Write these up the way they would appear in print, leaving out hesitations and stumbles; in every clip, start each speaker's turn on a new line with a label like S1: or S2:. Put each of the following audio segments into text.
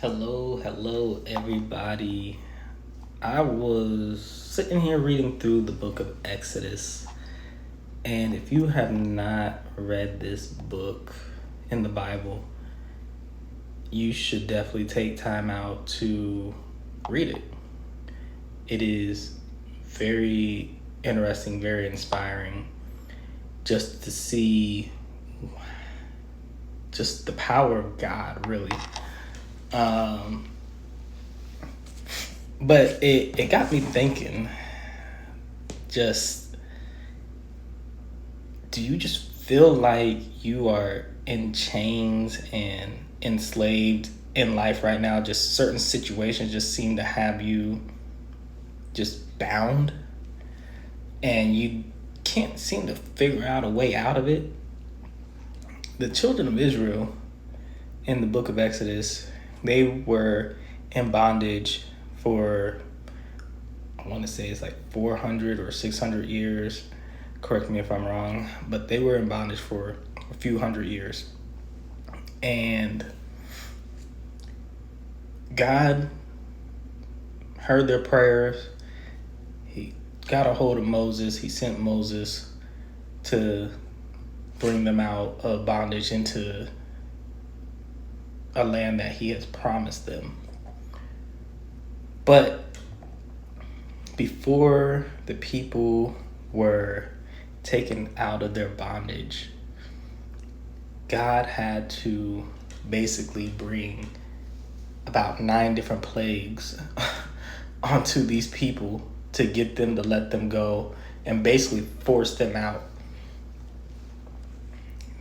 S1: Hello, everybody. I was sitting here reading through the book of Exodus, and if you have not read this book in the Bible, you should definitely take time out to read it. It is very interesting, very inspiring, just to see just the power of God, really. Um, but it got me thinking, just, do you just feel like you are in chains and enslaved in life right now? Just certain situations just seem to have you just bound, and you can't seem to figure out a way out of it. The children of Israel in the book of Exodus, they were in bondage for, I want to say it's like 400 or 600 years. Correct me if I'm wrong, but they were in bondage for a few hundred years. And God heard their prayers. He got a hold of Moses. He sent Moses to bring them out of bondage into a land that he has promised them. But before the people were taken out of their bondage, God had to basically bring about 9 different plagues onto these people to get them to let them go and basically force them out.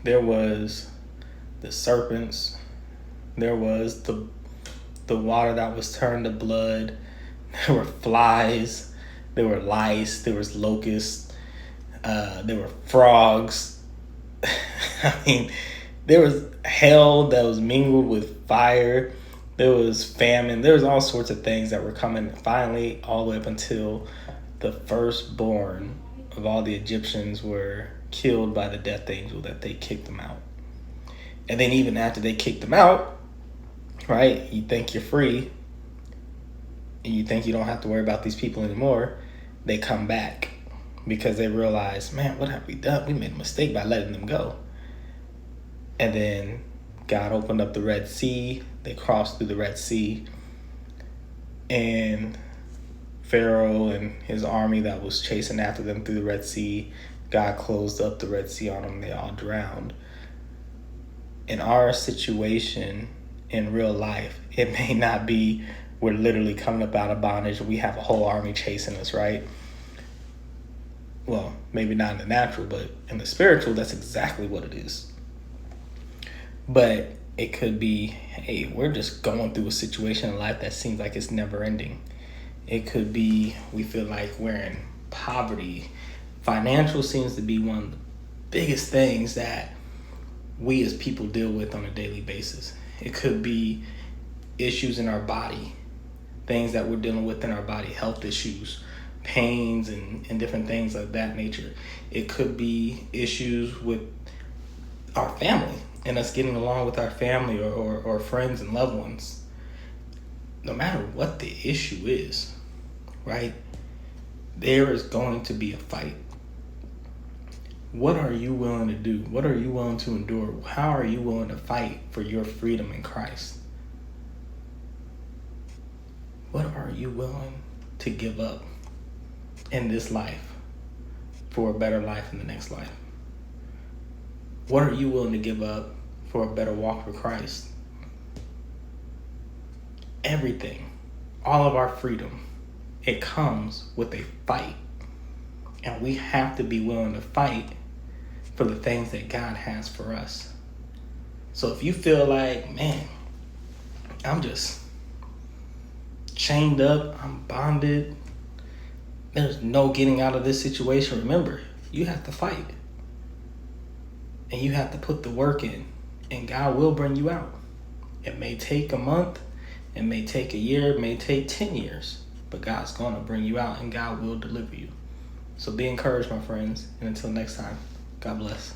S1: There was the serpents, there was the water that was turned to blood, there were flies, there were lice, there was locusts, there were frogs. I mean, there was hell that was mingled with fire. There was famine. There was all sorts of things that were coming finally all the way up until the firstborn of all the Egyptians were killed by the death angel, that they kicked them out. And then even after they kicked them out, right, you think you're free and you think you don't have to worry about these people anymore, they come back because they realize, man, what have we done? We made a mistake by letting them go. And then God opened up the Red Sea. They crossed through the Red Sea. And Pharaoh and his army that was chasing after them through the Red Sea, God closed up the Red Sea on them. They all drowned. In our situation in real life, it may not be we're literally coming up out of bondage and we have a whole army chasing us, right? Well, maybe not in the natural, but in the spiritual, that's exactly what it is. But it could be, hey, we're just going through a situation in life that seems like it's never ending. It could be we feel like we're in poverty. Financial seems to be one of the biggest things that we as people deal with on a daily basis. It could be issues in our body, things that we're dealing with in our body, health issues, pains and different things of that nature. It could be issues with our family and us getting along with our family or friends and loved ones. No matter what the issue is, right, there is going to be a fight. What are you willing to do? What are you willing to endure? How are you willing to fight for your freedom in Christ? What are you willing to give up in this life for a better life in the next life? What are you willing to give up for a better walk with Christ? Everything, all of our freedom, it comes with a fight. And we have to be willing to fight for the things that God has for us. So if you feel like, man, I'm just chained up, I'm bonded, there's no getting out of this situation, remember, you have to fight. And you have to put the work in. And God will bring you out. It may take a month, it may take a year, it may take 10 years. But God's going to bring you out and God will deliver you. So be encouraged, my friends. And until next time, God bless.